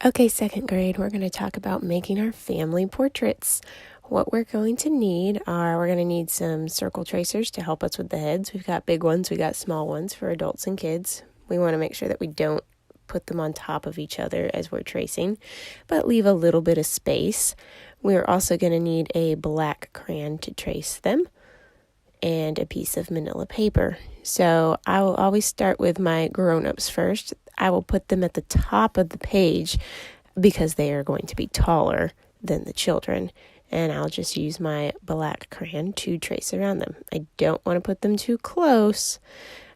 Okay, second grade, we're going to talk about making our family portraits. What we're going to need are, we're going to need some circle tracers to help us with the heads. We've got big ones, we got small ones for adults and kids. We want to make sure that we don't put them on top of each other as we're tracing, but leave a little bit of space. We're also going to need a black crayon to trace them and a piece of manila paper. So I will always start with my grown-ups first. I will put them at the top of the page because they are going to be taller than the children. And I'll just use my black crayon to trace around them. I don't want to put them too close.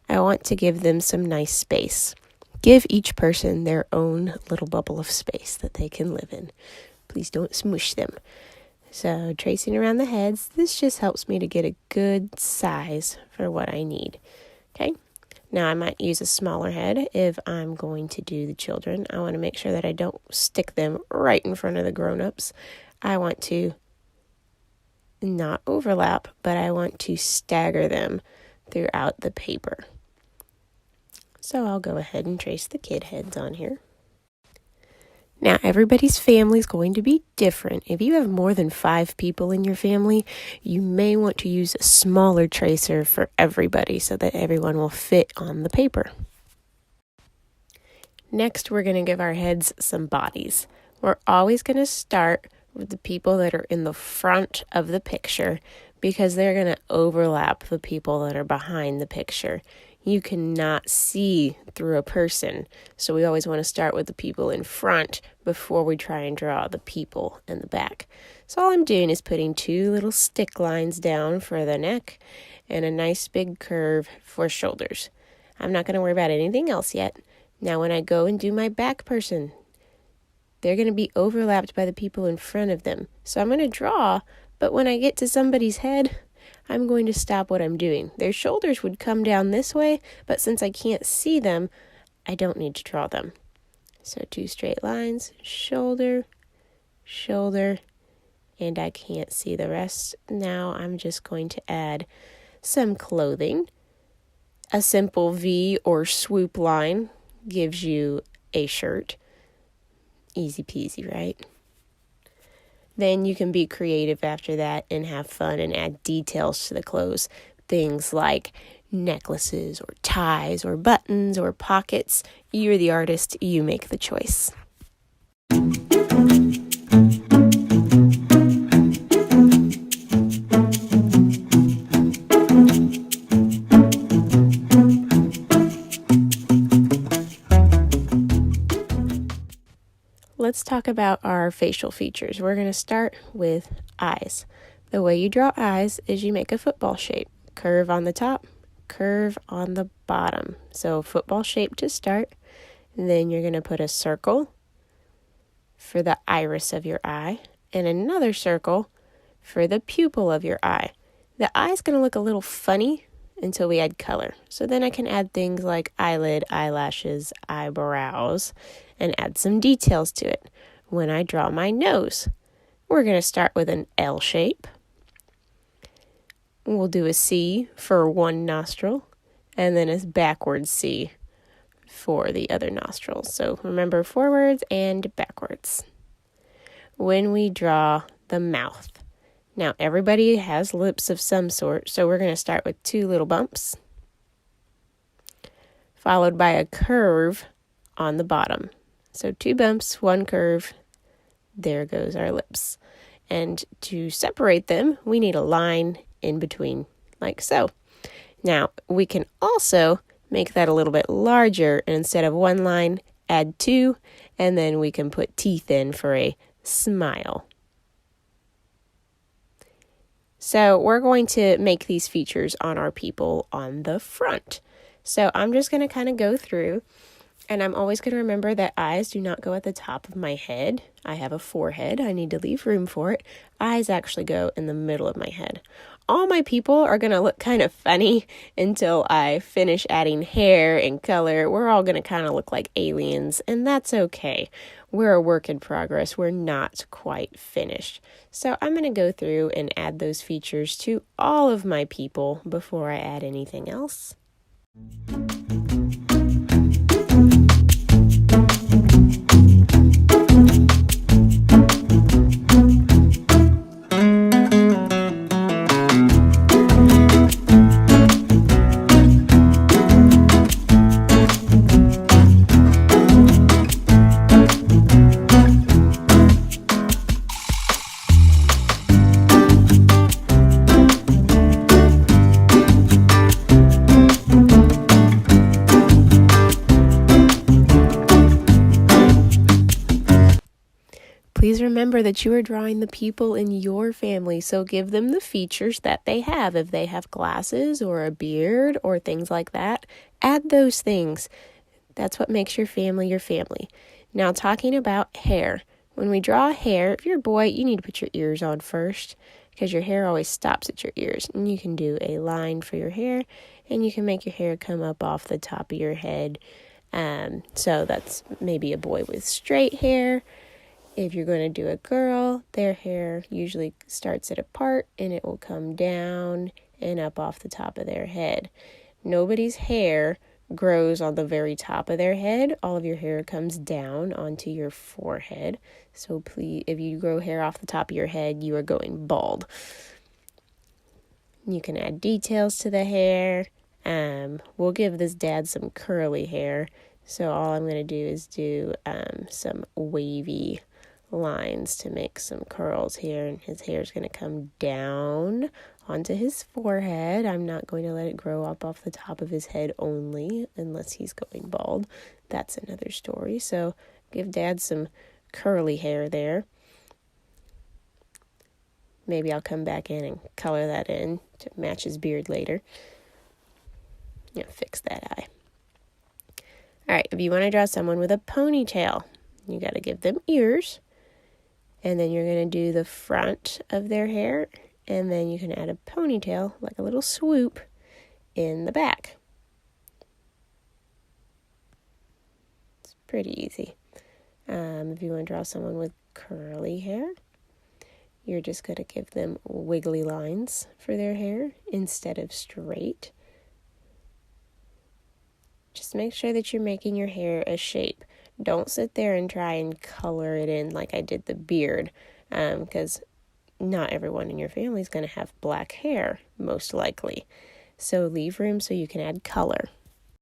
I want to give them some nice space. Give each person their own little bubble of space that they can live in. Please don't smush them. So tracing around the heads, this just helps me to get a good size for what I need. Okay, now I might use a smaller head if I'm going to do the children. I want to make sure that I don't stick them right in front of the grown-ups. I want to not overlap, but I want to stagger them throughout the paper. So I'll go ahead and trace the kid heads on here. Now, everybody's family is going to be different. If you have more than 5 people in your family, you may want to use a smaller tracer for everybody so that everyone will fit on the paper. Next, we're going to give our heads some bodies. We're always going to start with the people that are in the front of the picture because they're going to overlap the people that are behind the picture. You cannot see through a person, so we always want to start with the people in front before we try and draw the people in the back. So all I'm doing is putting 2 little stick lines down for the neck and a nice big curve for shoulders. I'm not going to worry about anything else yet. Now when I go and do my back person, they're going to be overlapped by the people in front of them. So I'm going to draw, but when I get to somebody's head, I'm going to stop what I'm doing. Their shoulders would come down this way, but since I can't see them, I don't need to draw them. So 2 straight lines, shoulder, shoulder, and I can't see the rest. Now I'm just going to add some clothing. A simple V or swoop line gives you a shirt. Easy peasy, right? Then you can be creative after that and have fun and add details to the clothes. Things like necklaces or ties or buttons or pockets. You're the artist, you make the choice. Let's talk about our facial features. We're going to start with eyes. The way you draw eyes is you make a football shape. Curve on the top, curve on the bottom. So football shape to start. And then you're going to put a circle for the iris of your eye and another circle for the pupil of your eye. The eye is going to look a little funny until we add color. So then I can add things like eyelid, eyelashes, eyebrows, and add some details to it. When I draw my nose, we're going to start with an L shape. We'll do a C for one nostril, and then a backwards C for the other nostril. So remember, forwards and backwards. When we draw the mouth, now everybody has lips of some sort, so we're going to start with 2 little bumps, followed by a curve on the bottom. So 2 bumps, 1 curve, there goes our lips. And to separate them, we need a line in between, like so. Now, we can also make that a little bit larger, and instead of 1 line, add 2, and then we can put teeth in for a smile. So we're going to make these features on our people on the front. So I'm just going to kind of go through. And I'm always going to remember that eyes do not go at the top of my head. I have a forehead. I need to leave room for it. Eyes actually go in the middle of my head. All my people are going to look kind of funny until I finish adding hair and color. We're all going to kind of look like aliens, and that's okay. We're a work in progress. We're not quite finished. So I'm going to go through and add those features to all of my people before I add anything else. Please remember that you are drawing the people in your family, so give them the features that they have. If they have glasses or a beard or things like that, add those things. That's what makes your family your family. Now, talking about hair. When we draw hair, if you're a boy, you need to put your ears on first because your hair always stops at your ears. And you can do a line for your hair, and you can make your hair come up off the top of your head. So that's maybe a boy with straight hair. If you're going to do a girl, their hair usually starts at a part and it will come down and up off the top of their head. Nobody's hair grows on the very top of their head. All of your hair comes down onto your forehead. So please, if you grow hair off the top of your head, you are going bald. You can add details to the hair. We'll give this dad some curly hair. So all I'm going to do is do some wavy lines to make some curls here, and his hair is going to come down onto his forehead. I'm not going to let it grow up off the top of his head only unless he's going bald. That's another story. So give Dad some curly hair there. Maybe I'll come back in and color that in to match his beard later. Fix that eye. All right, if you want to draw someone with a ponytail, you got to give them ears. And then you're going to do the front of their hair. And then you can add a ponytail, like a little swoop, in the back. It's pretty easy. If you want to draw someone with curly hair, you're just going to give them wiggly lines for their hair instead of straight. Just make sure that you're making your hair a shape. Don't sit there and try and color it in like I did the beard, because not everyone in your family is going to have black hair, most likely. So leave room so you can add color.